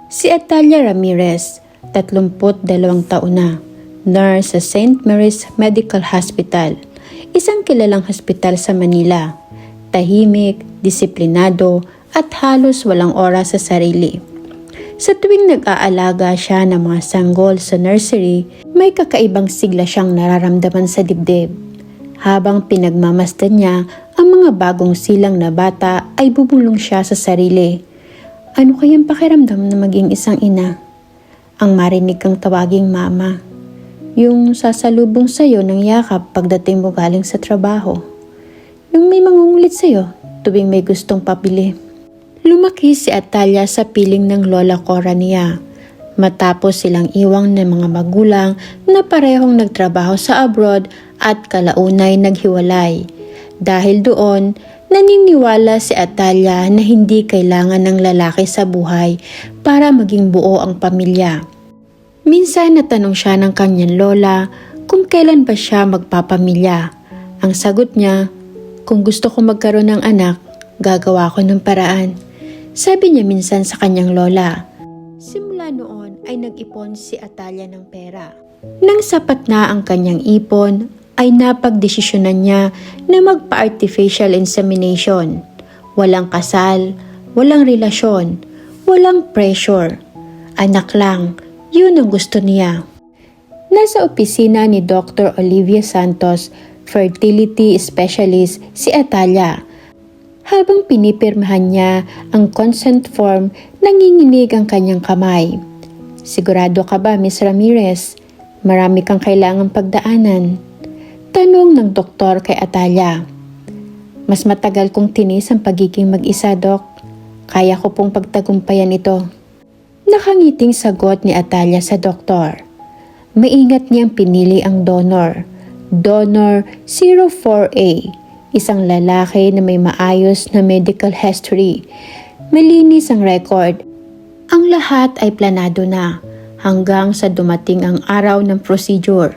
Si Atalia Ramirez, 32 taon na, nurse sa St. Mary's Medical Hospital, isang kilalang hospital sa Manila. Tahimik, disiplinado at halos walang oras sa sarili. Sa tuwing nag-aalaga siya ng mga sanggol sa nursery, may kakaibang sigla siyang nararamdaman sa dibdib. Habang pinagmamasdan niya ang mga bagong silang na bata ay bubulong siya sa sarili. Ano kayang pakiramdam na maging isang ina? Ang marinig kang tawaging mama. Yung sasalubong sa'yo ng yakap pagdating mo galing sa trabaho. Yung may mangungulit sa'yo tuwing may gustong papili. Lumaki si Atalia sa piling ng lola Cora niya. Matapos silang iwang ng mga magulang na parehong nagtrabaho sa abroad at kalaunay naghiwalay. Dahil doon, naniniwala si Atalia na hindi kailangan ng lalaki sa buhay para maging buo ang pamilya. Minsan natanong siya ng kanyang lola kung kailan ba siya magpapamilya. Ang sagot niya, kung gusto ko magkaroon ng anak, gagawa ko ng paraan. Sabi niya minsan sa kanyang lola. Simula noon ay nag-ipon si Atalia ng pera. Nang sapat na ang kanyang ipon, ay napagdesisyonan niya na magpa-artificial insemination. Walang kasal, walang relasyon, walang pressure. Anak lang, yun ang gusto niya. Nasa opisina ni Dr. Olivia Santos, fertility specialist, si Atalia. Habang pinipirmahan niya ang consent form, nanginginig ang kanyang kamay. Sigurado ka ba, Miss Ramirez? Marami kang kailangang pagdaanan. Tanong ng doktor kay Atalia. Mas matagal kong tinis ang pagiging mag-isa, Dok. Kaya ko pong pagtagumpayan ito. Nakangiting sagot ni Atalia sa doktor. Maingat niyang pinili ang donor. Donor 04A. Isang lalaki na may maayos na medical history. Malinis ang record. Ang lahat ay planado na hanggang sa dumating ang araw ng procedure.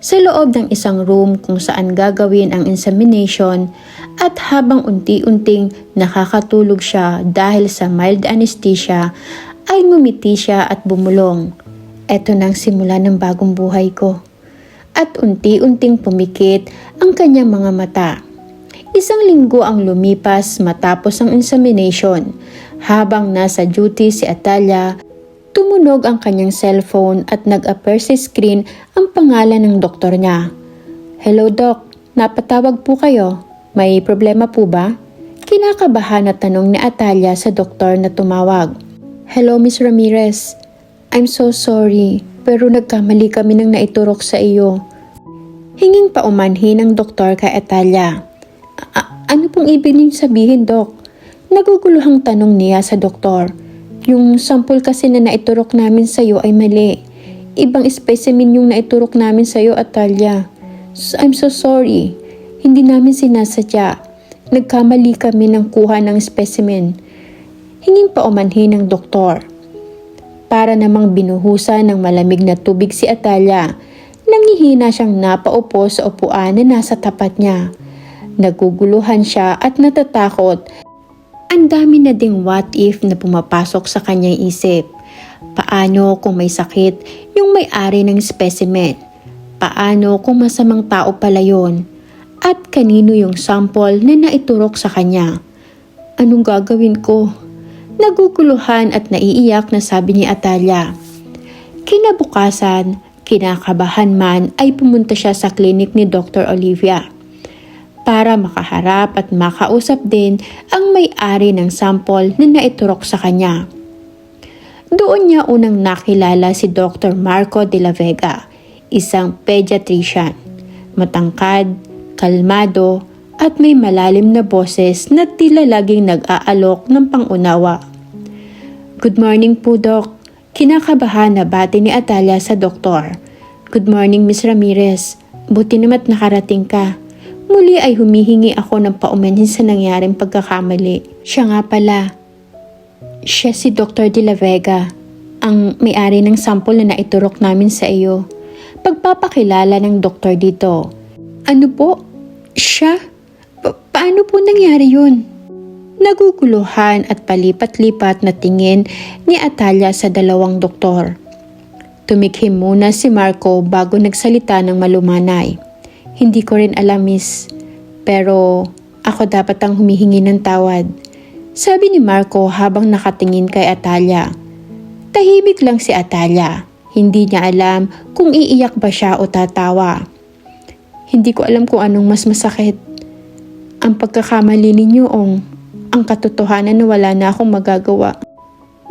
Sa loob ng isang room kung saan gagawin ang insemination at habang unti-unting nakakatulog siya dahil sa mild anesthesia, ay ngumiti siya at bumulong. Eto nang simula ng bagong buhay ko. At unti-unting pumikit ang kanyang mga mata. Isang linggo ang lumipas matapos ang insemination. Habang nasa duty si Atalia, tumunog ang kanyang cellphone at nag-appear sa screen ang pangalan ng doktor niya. Hello Doc, napatawag po kayo. May problema po ba? Kinakabahan na tanong ni Atalia sa doktor na tumawag. Hello Miss Ramirez, I'm so sorry pero nagkamali kami nang naiturok sa iyo. Hinging paumanhin ng doktor kay Atalia. Ano pong ibig niyong sabihin, Doc? Naguguluhang tanong niya sa doktor. Yung sample kasi na naiturok namin sa iyo ay mali. Ibang specimen yung naiturok namin sa iyo, Atalia. I'm so sorry. Hindi namin sinasadya. Nagkamali kami ng kuha ng specimen. Hinging paumanhin ng doktor. Para namang binuhusan ng malamig na tubig si Atalia, nangihina siyang napaupo sa upuan na nasa tapat niya. Naguguluhan siya at natatakot. Ang dami na ding what if na pumapasok sa kanyang isip. Paano kung may sakit yung may-ari ng specimen? Paano kung masamang tao pala yun? At kanino yung sample na naiturok sa kanya? Anong gagawin ko? Naguguluhan at naiiyak na sabi ni Atalia. Kinabukasan, kinakabahan man ay pumunta siya sa klinik ni Dr. Olivia para makaharap at makausap din ang may-ari ng sample na naiturok sa kanya. Doon niya unang nakilala si Dr. Marco de la Vega, isang pediatrician, matangkad, kalmado at may malalim na boses na tila laging nag-aalok ng pangunawa. Good morning po, Doc. Kinakabahan na bati ni Atalia sa doktor. Good morning, Miss Ramirez. Buti namat nakarating ka. Muli ay humihingi ako ng paumanhin sa nangyaring pagkakamali. Siya nga pala. Siya si Dr. De La Vega, ang may-ari ng sample na naiturok namin sa iyo. Pagpapakilala ng doktor dito. Ano po? Siya? Paano po nangyari yun? Naguguluhan at palipat-lipat na tingin ni Atalia sa dalawang doktor. Tumikhim muna si Marco bago nagsalita ng malumanay. Hindi ko rin alam, miss. Pero ako dapat ang humihingi ng tawad. Sabi ni Marco habang nakatingin kay Atalia. Tahimik lang si Atalia. Hindi niya alam kung iiyak ba siya o tatawa. Hindi ko alam kung anong mas masakit. Ang pagkakamali ninyo o ang katotohanan na wala na akong magagawa.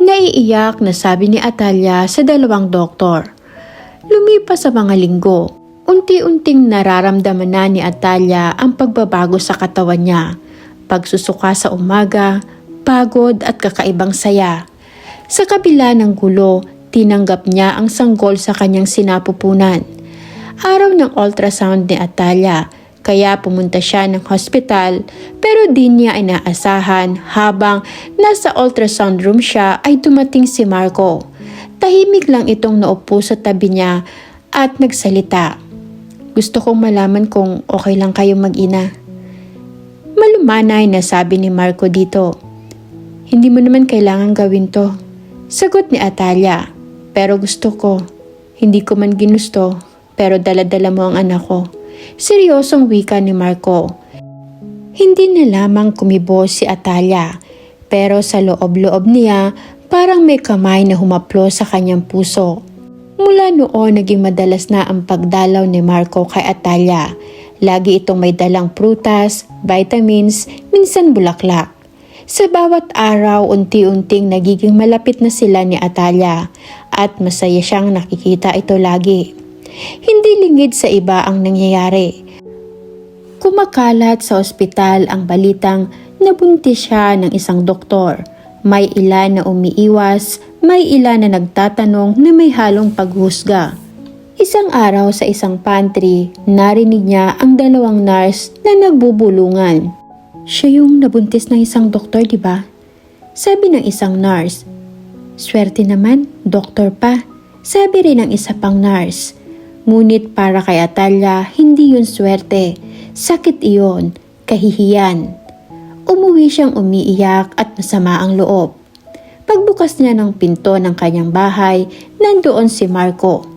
Naiiyak na sabi ni Atalia sa dalawang doktor. Lumipas sa mga linggo, unti-unting nararamdaman na ni Atalia ang pagbabago sa katawan niya. Pagsusuka sa umaga, pagod at kakaibang saya. Sa kabila ng gulo, tinanggap niya ang sanggol sa kanyang sinapupunan. Araw ng ultrasound ni Atalia, kaya pumunta siya ng hospital pero di niya inaasahan habang nasa ultrasound room siya ay dumating si Marco. Tahimik lang itong naupo sa tabi niya at nagsalita. Gusto kong malaman kung okay lang kayong mag-ina. Malumanay na sabi ni Marco dito. Hindi mo naman kailangan gawin to. Sagot ni Atalia. Pero gusto ko. Hindi ko man ginusto pero dala-dala mo ang anak ko. Seryosong wika ni Marco. Hindi na lamang kumibo si Atalia, pero sa loob-loob niya parang may kamay na humaplo sa kanyang puso. Mula noon naging madalas na ang pagdalaw ni Marco kay Atalia. Lagi itong may dalang prutas, vitamins, minsan bulaklak. Sa bawat araw unti-unting nagiging malapit na sila ni Atalia at masaya siyang nakikita ito lagi. Hindi lingid sa iba ang nangyayari. Kumakalat sa ospital ang balitang nabuntis siya ng isang doktor. May ilan na umiiwas, may ilan na nagtatanong na may halong paghusga. Isang araw sa isang pantry, narinig niya ang dalawang nurse na nagbubulungan. Siya yung nabuntis ng isang doktor, di ba? Sabi ng isang nurse. Swerte naman, doktor pa. Sabi rin ng isa pang nurse. Ngunit para kay Atalia, hindi yun swerte. Sakit iyon, kahihiyan. Umuwi siyang umiiyak at masama ang loob. Pagbukas niya ng pinto ng kanyang bahay, nandoon si Marco.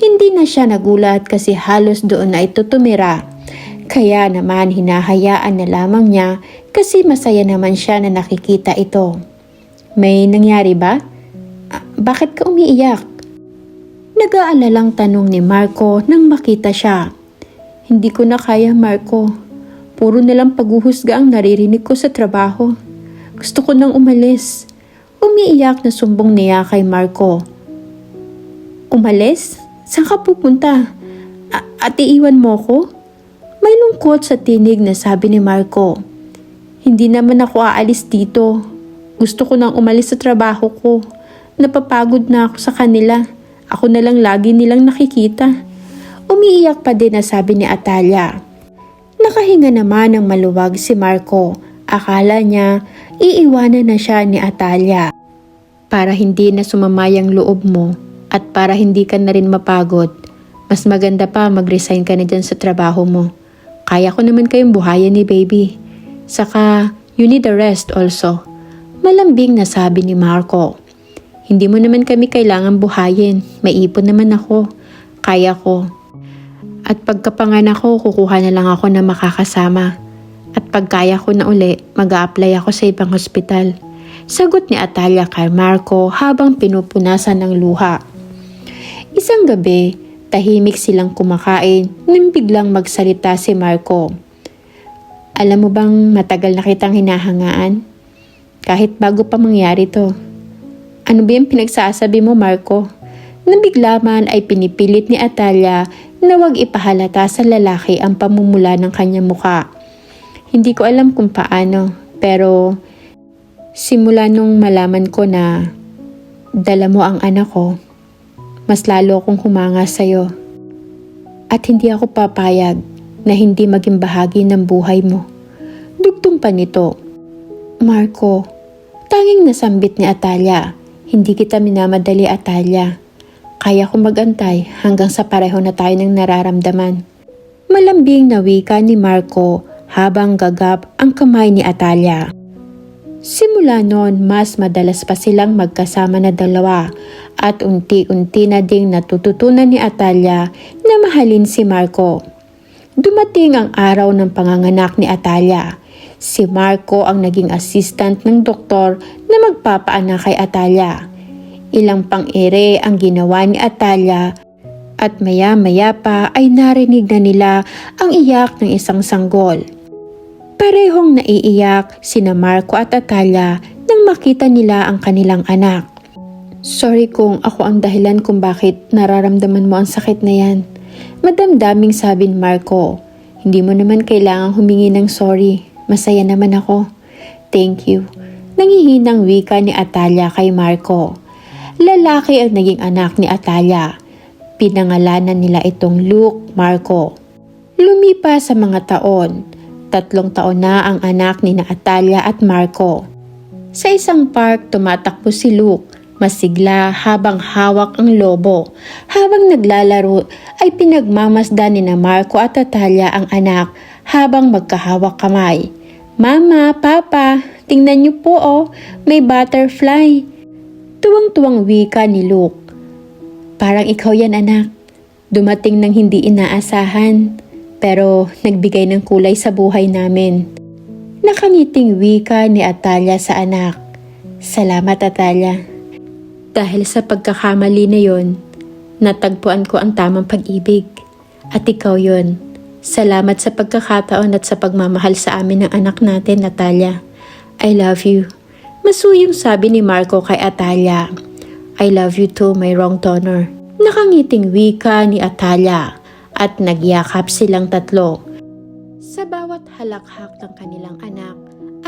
Hindi na siya nagulat kasi halos doon na ito tumira. Kaya naman hinahayaan na lamang niya kasi masaya naman siya na nakikita ito. May nangyari ba? Bakit ka umiiyak? Nag-aalalang tanong ni Marco nang makita siya. Hindi ko na kaya, Marco. Puro nalang paghuhusga ang naririnig ko sa trabaho. Gusto ko nang umalis. Umiiyak na sumbong niya kay Marco. Umalis? Saan ka pupunta? At iiwan mo ko? May lungkot sa tinig na sabi ni Marco. Hindi naman ako aalis dito. Gusto ko nang umalis sa trabaho ko. Napapagod na ako sa kanila. Ako na lang lagi nilang nakikita. Umiiyak pa din na sabi ni Atalia. Nakahinga naman ng maluwag si Marco. Akala niya iiwanan na siya ni Atalia. Para hindi na sumamayang loob mo at para hindi ka na rin mapagod, mas maganda pa mag-resign ka na dyan sa trabaho mo. Kaya ko naman kayong buhayan ni baby. Saka, you need a rest also. Malambing na sabi ni Marco. Hindi mo naman kami kailangan buhayin. May ipon naman ako. Kaya ko. At pagkapanganak ko, kukuha na lang ako na makakasama. At pagkaya ko na uli, mag-a-apply ako sa ibang hospital. Sagot ni Atalia kay Marco habang pinupunasan ng luha. Isang gabi, tahimik silang kumakain nang biglang magsalita si Marco. Alam mo bang matagal na kitang hinahangaan? Kahit bago pa mangyari to. Ano ba yung pinagsasabi mo, Marco? Nabigla man ay pinipilit ni Atalia na huwag ipahalata sa lalaki ang pamumula ng kanyang muka. Hindi ko alam kung paano, pero simula nung malaman ko na dala mo ang anak ko, mas lalo akong humanga sa'yo. At hindi ako papayag na hindi maging bahagi ng buhay mo. Dugtong pa nito. Marco, tanging nasambit ni Atalia. Hindi kita minamadali, Atalia. Kaya ko magantay hanggang sa pareho na tayo ng nararamdaman. Malambing na wika ni Marco habang gagap ang kamay ni Atalia. Simula noon, mas madalas pa silang magkasama na dalawa at unti-unti na ding natututunan ni Atalia na mahalin si Marco. Dumating ang araw ng panganganak ni Atalia. Si Marco ang naging assistant ng doktor na magpapaanak kay Atalia. Ilang pang-ere ang ginawa ni Atalia at maya-maya pa ay narinig na nila ang iyak ng isang sanggol. Parehong naiiyak sina Marco at Atalia nang makita nila ang kanilang anak. Sorry kung ako ang dahilan kung bakit nararamdaman mo ang sakit na yan. Madamdaming sabi ni Marco. Hindi mo naman kailangang humingi ng sorry. Masaya naman ako. Thank you. Nangihinang wika ni Atalia kay Marco. Lalaki ang naging anak ni Atalia. Pinangalanan nila itong Luke Marco. Lumipas sa mga taon. 3 taon na ang anak ni Atalia at Marco. Sa isang park, tumatakbo si Luke, masigla habang hawak ang lobo. Habang naglalaro ay pinagmamasdan ni Marco at Atalia ang anak habang magkahawak kamay. Mama, Papa, tingnan niyo po may butterfly. Tuwang-tuwang wika ni Luke. Parang ikaw yan anak. Dumating ng hindi inaasahan. Pero nagbigay ng kulay sa buhay namin. Nakangiting wika ni Atalia sa anak. Salamat Atalia. Dahil sa pagkakamali na yon, natagpuan ko ang tamang pag-ibig. At ikaw yon. Salamat sa pagkakataon at sa pagmamahal sa amin ng anak natin, Atalia. I love you. Masuyong sabi ni Marco kay Atalia. I love you too, my wrong donor. Nakangiting wika ni Atalia. At nagyakap silang tatlo. Sa bawat halakhak ng kanilang anak,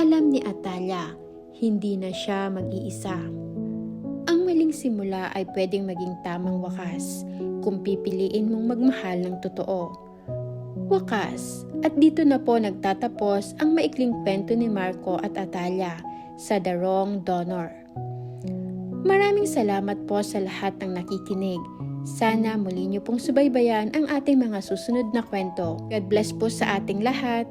alam ni Atalia, hindi na siya mag-iisa. Ang maling simula ay pwedeng maging tamang wakas kung pipiliin mong magmahal ng totoo. Wakas, at dito na po nagtatapos ang maikling kwento ni Marco at Atalia sa The Wrong Donor. Maraming salamat po sa lahat ng nakikinig. Sana muli niyo pong subaybayan ang ating mga susunod na kwento. God bless po sa ating lahat.